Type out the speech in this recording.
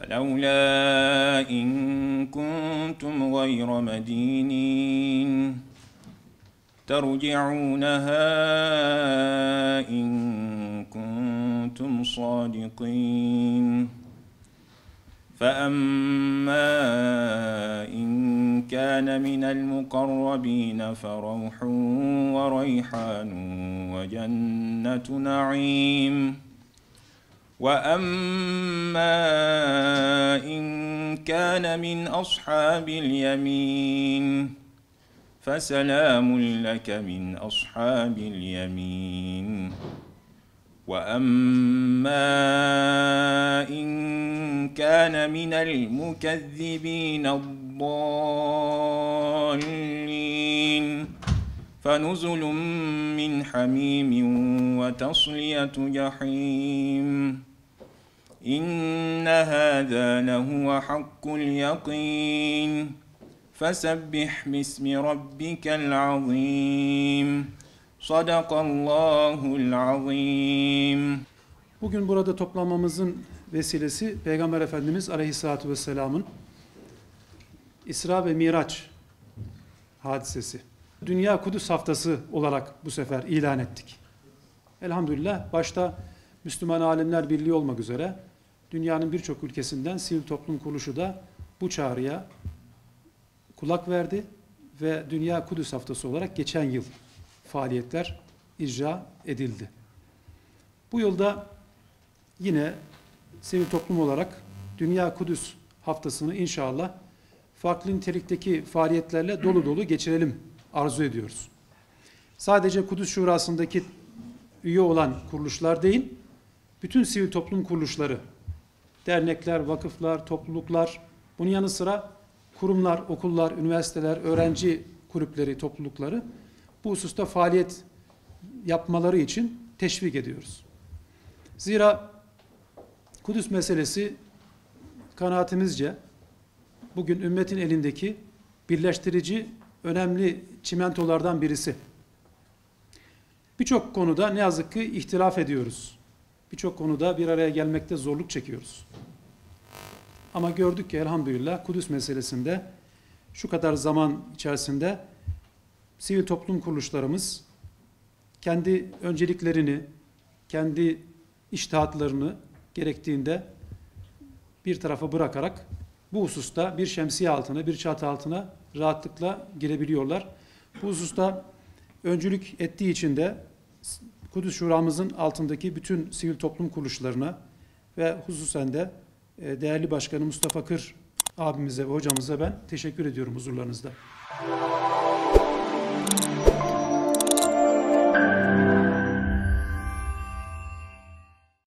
فلولا إن كنتم غير مدينين ترجعونها إن كنتم صادقين فأما إن كان من المقربين فروح وريحان وجنة نعيم وأما إن كان من أصحاب اليمين فسلام لك من أصحاب اليمين وأما إن كان من المكذبين الضالين فنزل من حميم وتصلية جحيم إن هذا لهو حق اليقين فسبح باسم ربك العظيم Sadakallahul azim. Bugün burada toplanmamızın vesilesi Peygamber Efendimiz Aleyhisselatü Vesselam'ın İsra ve Miraç hadisesi. Dünya Kudüs Haftası olarak bu sefer ilan ettik. Elhamdülillah başta Müslüman Alimler Birliği olmak üzere dünyanın birçok ülkesinden sivil toplum kuruluşu da bu çağrıya kulak verdi ve Dünya Kudüs Haftası olarak geçen yıl faaliyetler icra edildi. Bu yılda yine sivil toplum olarak Dünya Kudüs Haftası'nı inşallah farklı nitelikteki faaliyetlerle dolu dolu geçirelim arzu ediyoruz. Sadece Kudüs Şurası'ndaki üye olan kuruluşlar değil, bütün sivil toplum kuruluşları, dernekler, vakıflar, topluluklar, bunun yanı sıra kurumlar, okullar, üniversiteler, öğrenci kulüpleri, toplulukları bu hususta faaliyet yapmaları için teşvik ediyoruz. Zira Kudüs meselesi kanaatimizce bugün ümmetin elindeki birleştirici önemli çimentolardan birisi. Birçok konuda ne yazık ki ihtilaf ediyoruz. Birçok konuda bir araya gelmekte zorluk çekiyoruz. Ama gördük ki elhamdülillah Kudüs meselesinde şu kadar zaman içerisinde sivil toplum kuruluşlarımız kendi önceliklerini, kendi içtihatlarını gerektiğinde bir tarafa bırakarak bu hususta bir şemsiye altına, bir çatı altına rahatlıkla girebiliyorlar. Bu hususta öncülük ettiği için de Kudüs Şuramızın altındaki bütün sivil toplum kuruluşlarına ve hususen de değerli başkanı Mustafa Kır abimize ve hocamıza ben teşekkür ediyorum huzurlarınızda.